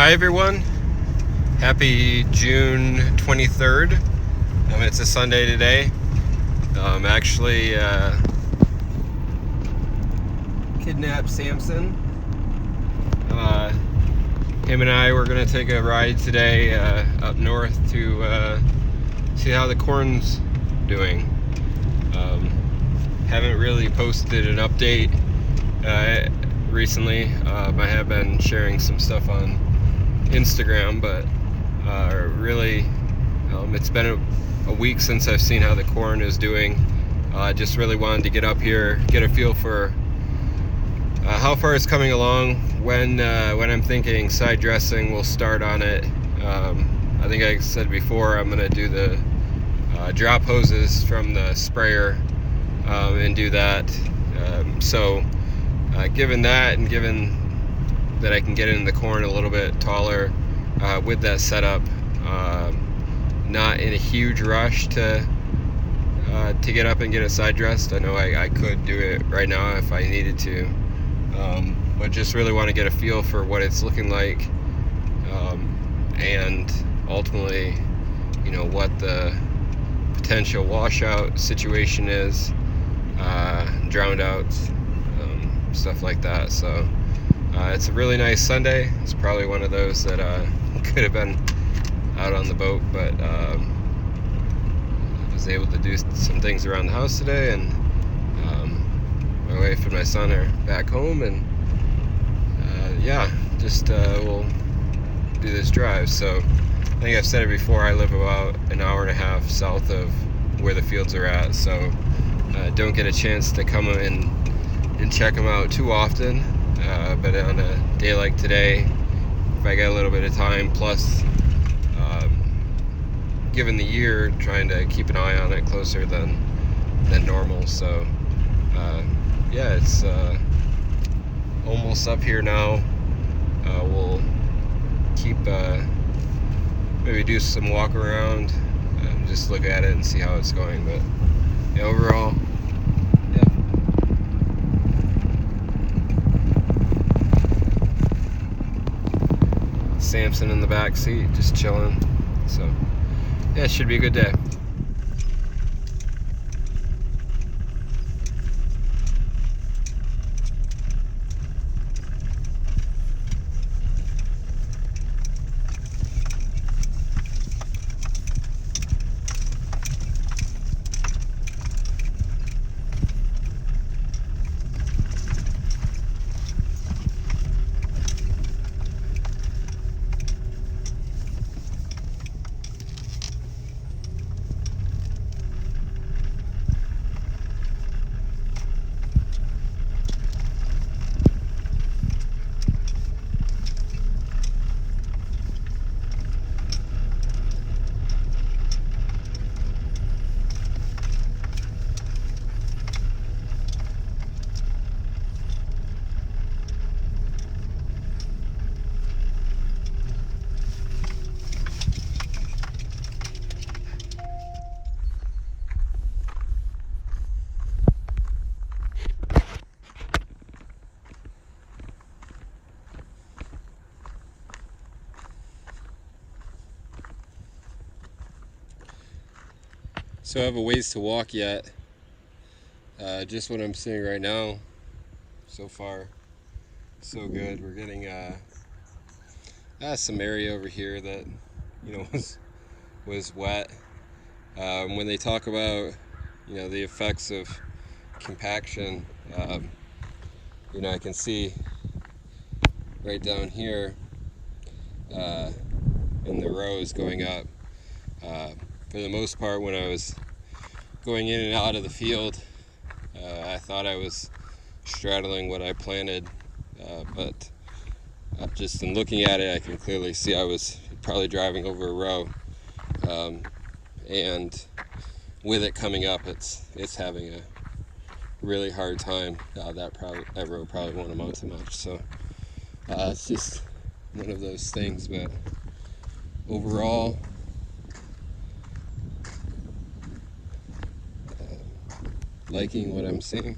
Hi everyone, happy June 23rd. It's a Sunday today. Actually kidnapped Samson. Him and I were going to take a ride today up north to see how the corn's doing. Haven't really posted an update recently. I have been sharing some stuff on Instagram, but really it's been a week since I've seen how the corn is doing. I just really wanted to get up here, get a feel for how far it's coming along. When I'm thinking side dressing, we'll start on it. I think I said before I'm gonna do the drop hoses from the sprayer and do that. Given that, and given that I can get in the corn a little bit taller with that setup, not in a huge rush to get up and get it side dressed. I know I could do it right now if I needed to, but just really want to get a feel for what it's looking like, and ultimately, what the potential washout situation is, drowned outs, stuff like that. So it's a really nice Sunday. It's probably one of those that could have been out on the boat, but I was able to do some things around the house today, and my wife and my son are back home, and we'll do this drive. So I think I've said it before, I live about an hour and a half south of where the fields are at, so don't get a chance to come in and check them out too often, but on a day like today, if I get a little bit of time, plus given the year, trying to keep an eye on it closer than normal. So it's almost up here now. We'll keep maybe do some walk around and just look at it and see how it's going, but overall, Samson in the back seat, just chilling. So it should be a good day. So I have a ways to walk yet. Just what I'm seeing right now, so far, so good. We're getting some area over here that was wet. When they talk about the effects of compaction, I can see right down here in the rows going up. For the most part, when I was going in and out of the field, I thought I was straddling what I planted, but just in looking at it, I can clearly see I was probably driving over a row, and with it coming up, it's having a really hard time. That row probably won't amount to much, so it's just one of those things. But overall, liking what I'm seeing.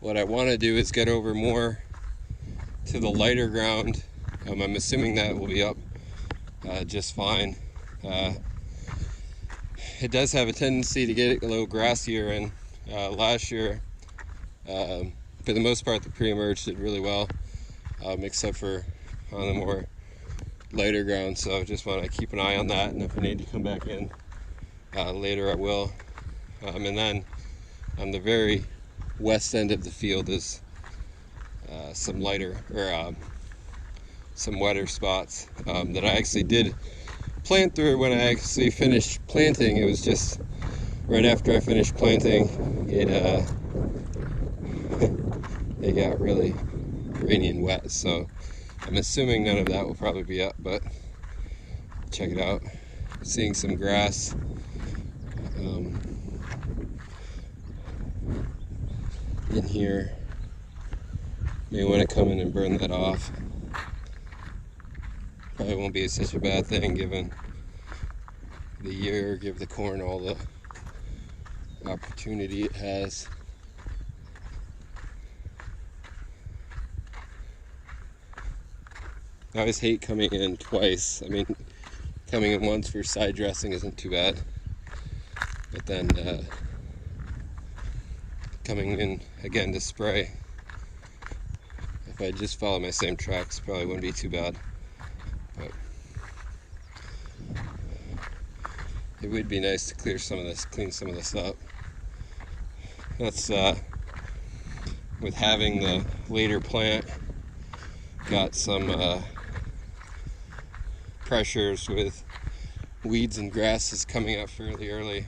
what I want to do is get over more to the lighter ground. I'm assuming that will be up just fine. It does have a tendency to get a little grassier, and last year, for the most part, the pre-emerge did really well, except for on the more lighter ground. So I just want to keep an eye on that, and if I need to come back in later, I will. And then on the very west end of the field is some lighter, or some wetter spots that I actually did plant through. When I actually finished planting, it was just right after I finished planting, it got really rainy and wet, so I'm assuming none of that will probably be up, but check it out. Seeing some grass in here. May want to come in and burn that off. Probably won't be such a bad thing given the year, give the corn all the opportunity it has. I always hate coming in twice. I mean, coming in once for side dressing isn't too bad, but then coming in again to spray, if I just follow my same tracks, probably wouldn't be too bad. But it would be nice to clean some of this up. That's with having the later plant, got some pressures with weeds and grasses coming up fairly early,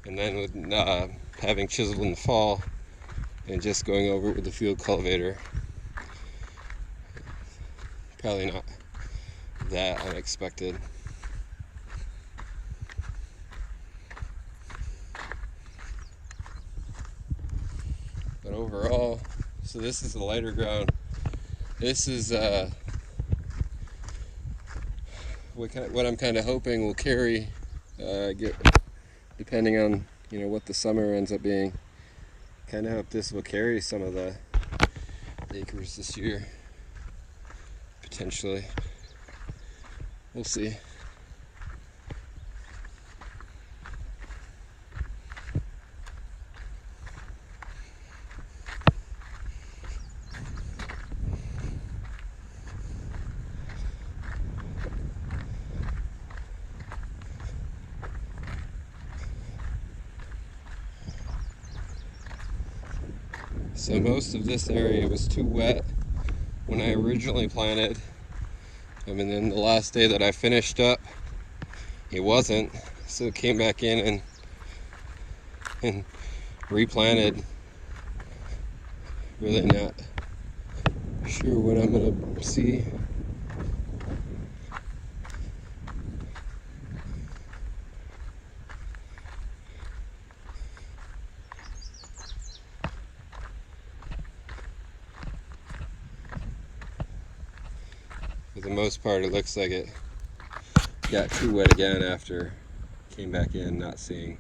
and then with having chiseled in the fall and just going over it with the field cultivator, probably not that unexpected. But overall, so this is the lighter ground. This is what I'm kind of hoping will carry, depending on what the summer ends up being. Kind of hope this will carry some of the acres this year, potentially. We'll see. So most of this area was too wet when I originally planted. And then the last day that I finished up, it wasn't. So it came back in and replanted. Really not sure what I'm gonna see. For the most part, it looks like it got too wet again after came back in, not seeing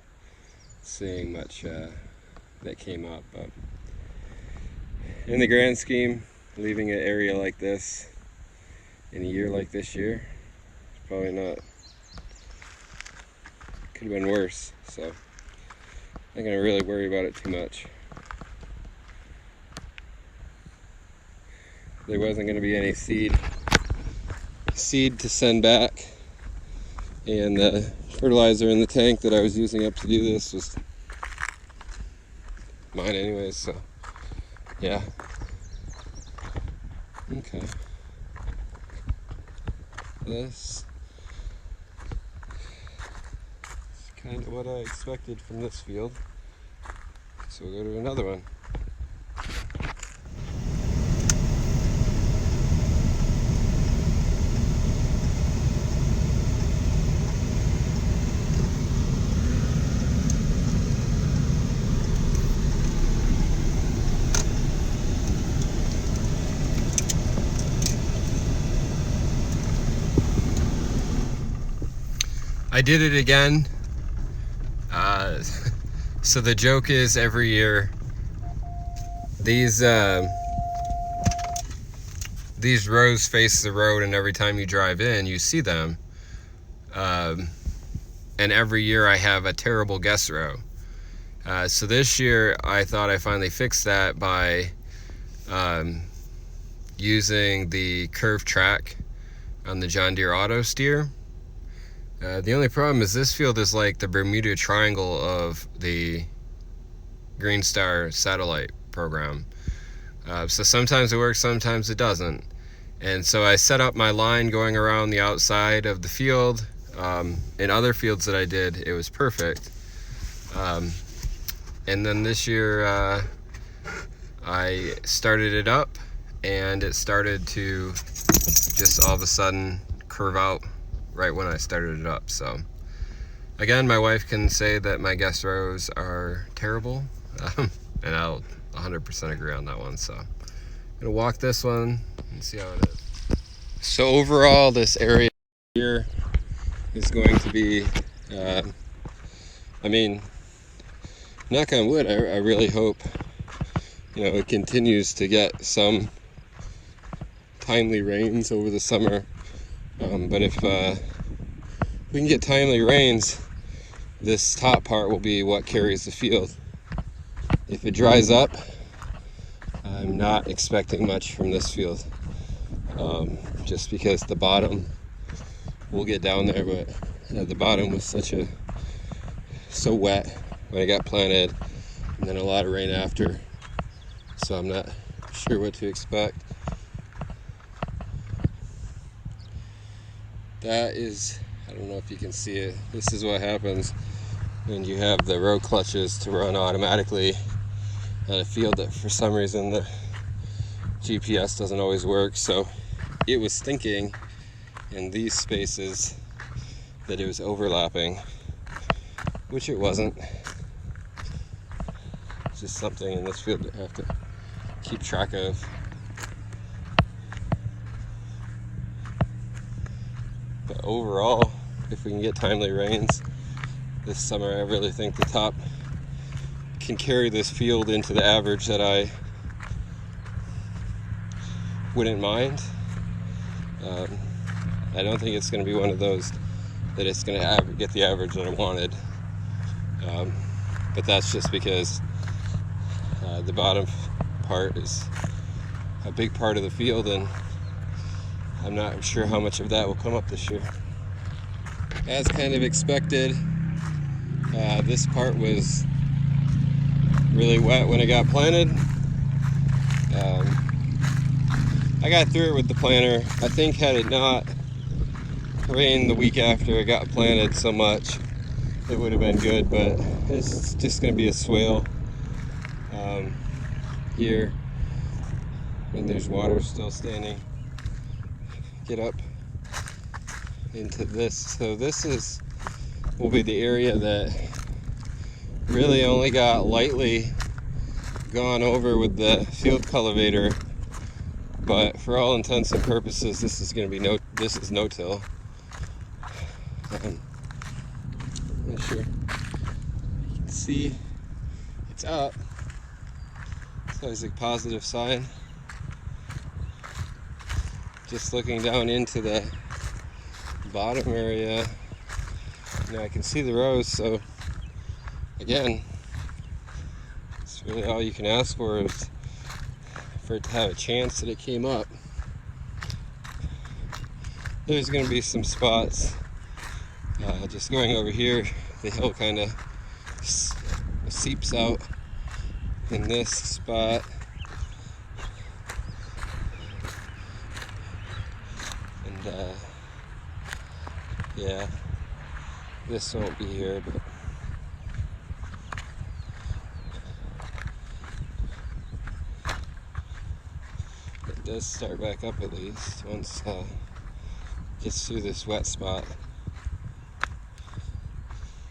much that came up. But in the grand scheme, leaving an area like this in a year like this year, it's probably not, could have been worse. So I'm not gonna really worry about it too much. There wasn't gonna be any seed to send back, and the fertilizer in the tank that I was using up to do this was mine anyways, so yeah. Okay, this is kind of what I expected from this field, so we'll go to another one. I did it again. So the joke is every year These rows face the road, and every time you drive in, you see them. And every year I have a terrible guest row. So this year I thought I finally fixed that by using the curved track on the John Deere Auto Steer. The only problem is this field is like the Bermuda Triangle of the Greenstar satellite program. So sometimes it works, sometimes it doesn't. And so I set up my line going around the outside of the field. In other fields that I did, it was perfect. And then this year I started it up, and it started to just all of a sudden curve out right when I started it up. So again, my wife can say that my guest rows are terrible, and I'll 100% agree on that one. So I'm gonna walk this one and see how it is. So overall, this area here is going to be, I mean, knock on wood, I really hope, it continues to get some timely rains over the summer. But if we can get timely rains, this top part will be what carries the field. If it dries up, I'm not expecting much from this field, just because the bottom, we'll get down there, but the bottom was so wet when I got planted, and then a lot of rain after, so I'm not sure what to expect. That is, I don't know if you can see it, this is what happens when you have the row clutches to run automatically on a field that for some reason the GPS doesn't always work. So it was thinking in these spaces that it was overlapping, which it wasn't. It's just something in this field that I have to keep track of. But overall, if we can get timely rains this summer, I really think the top can carry this field into the average that I wouldn't mind. I don't think it's going to be one of those that it's going to get the average that I wanted. But that's just because the bottom part is a big part of the field, and I'm not sure how much of that will come up this year. As kind of expected, this part was really wet when it got planted. I got through it with the planter. I think had it not rained the week after it got planted so much, it would have been good, but it's just going to be a swale here, and there's water still standing. Get up into this. So this will be the area that really only got lightly gone over with the field cultivator, but for all intents and purposes, this is going to be no-till. I'm not sure. You can see it's up. It's always a positive sign. Just looking down into the bottom area, I can see the rows, so again, it's really all you can ask for is for it to have a chance that it came up. There's going to be some spots, just going over here, the hill kind of seeps out in this spot. Yeah, this won't be here, but it does start back up at least once it gets through this wet spot.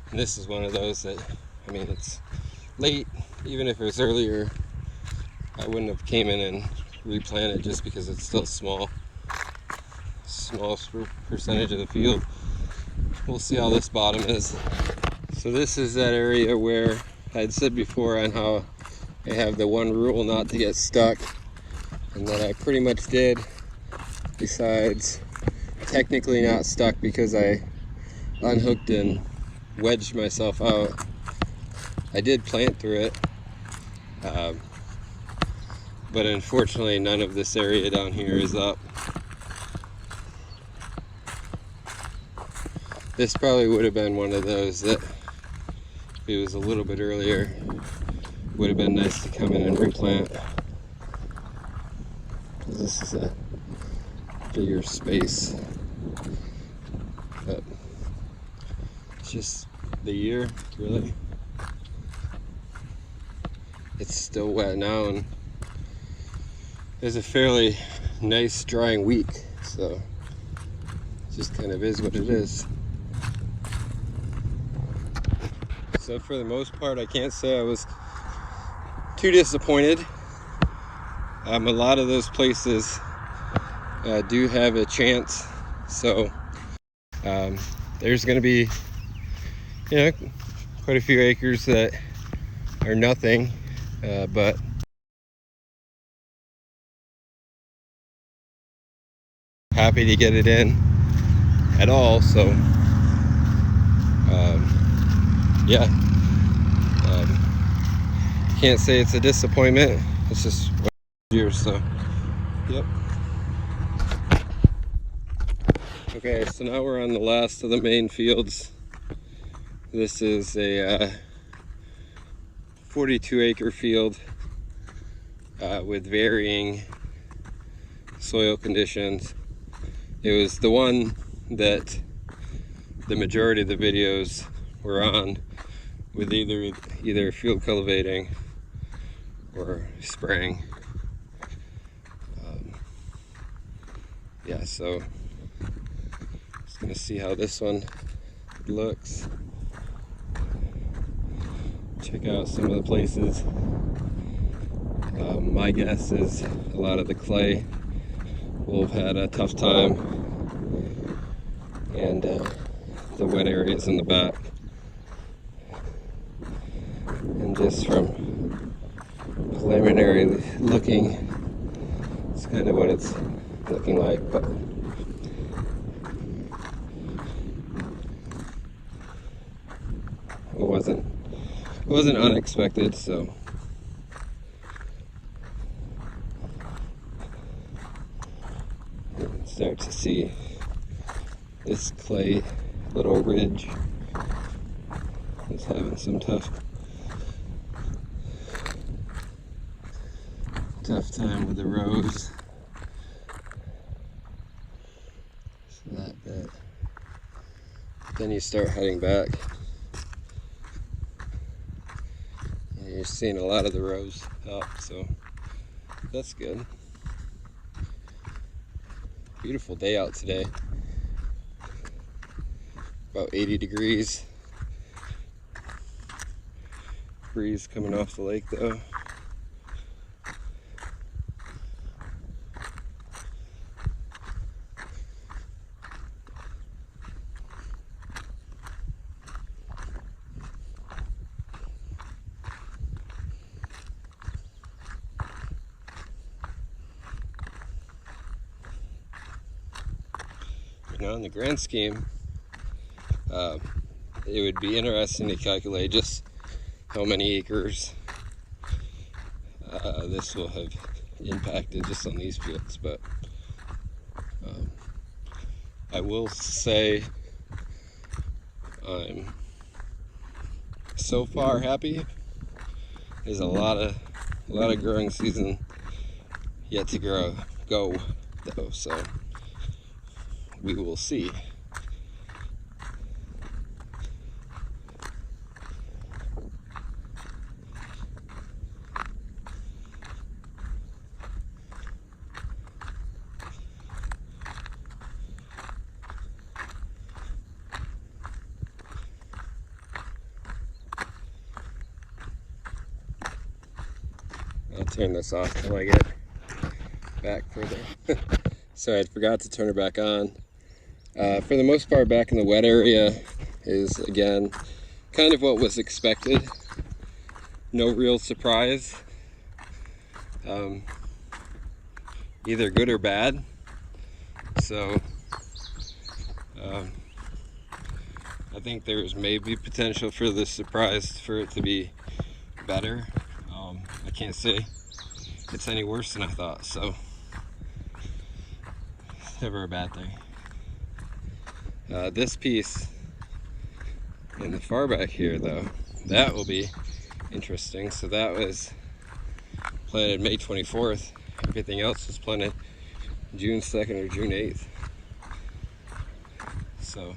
And this is one of those that, it's late. Even if it was earlier, I wouldn't have came in and replanted just because it's still small percentage of the field. We'll see how this bottom is. So this is that area where I had said before on how I have the one rule not to get stuck, and that I pretty much did, besides technically not stuck because I unhooked and wedged myself out. I did plant through it, but unfortunately none of this area down here is up. This probably would have been one of those that, if it was a little bit earlier, would have been nice to come in and replant. This is a bigger space, but it's just the year, really. It's still wet now, and it's a fairly nice drying week, so it just kind of is what it is. So for the most part, I can't say I was too disappointed. A lot of those places do have a chance, so there's going to be, you know, quite a few acres that are nothing, but happy to get it in at all. So yeah, can't say it's a disappointment. It's just year, so yep. Okay, so now we're on the last of the main fields. This is a 42 acre field with varying soil conditions. It was the one that the majority of the videos were on, with either field cultivating or spraying. Yeah, so just gonna see how this one looks. Check out some of the places. My guess is a lot of the clay will have had a tough time, and the wet areas in the back. And just from preliminary looking, it's kind of what it's looking like, but it wasn't unexpected. So start to see this clay little ridge is having some tough time with the rows. So that bit. Then you start heading back, and you're seeing a lot of the rows up, so that's good. Beautiful day out today. About 80 degrees. Breeze coming off the lake though. Now, in the grand scheme, it would be interesting to calculate just how many acres this will have impacted just on these fields, but I will say I'm so far happy. There's a lot of growing season yet to go though, so we will see. I'll turn this off till I get back further. So I forgot to turn it back on. For the most part, back in the wet area is, again, kind of what was expected. No real surprise. either good or bad. So I think there's maybe potential for this surprise for it to be better. I can't say it's any worse than I thought, so it's never a bad thing. This piece in the far back here, though, that will be interesting. So that was planted May 24th. Everything else was planted June 2nd or June 8th. So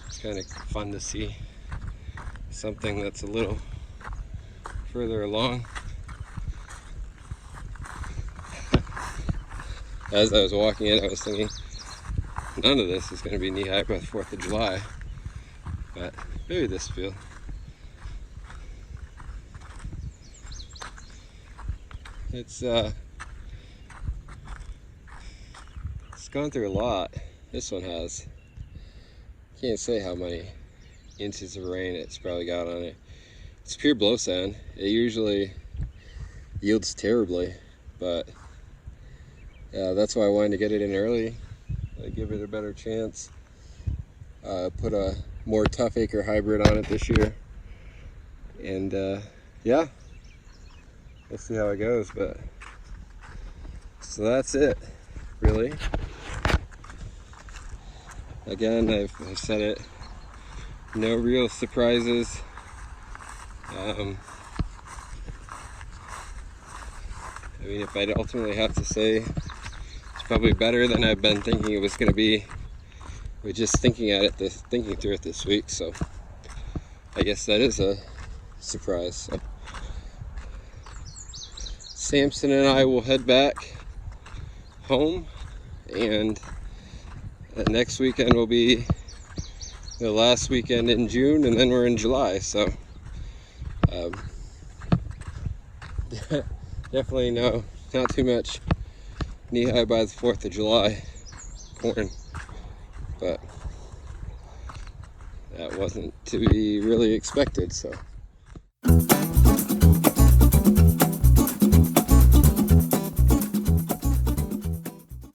it's kind of fun to see something that's a little further along. As I was walking in, I was thinking, none of this is going to be knee-high by the 4th of July, but maybe this field. It's gone through a lot. This one has. Can't say how many inches of rain it's probably got on it. It's pure blow sand. It usually yields terribly, but that's why I wanted to get it in early. Give it a better chance. Put a more tough acre hybrid on it this year, and yeah, we'll see how it goes. But so that's it, really. Again, I've said it, no real surprises. I mean, if I'd ultimately have to say, it's probably better than I've been thinking it was going to be with just thinking through it this week. So I guess that is a surprise. So Samson and I will head back home, and next weekend will be the last weekend in June, and then we're in July. So definitely not too much knee-high by the 4th of July corn, but that wasn't to be really expected. So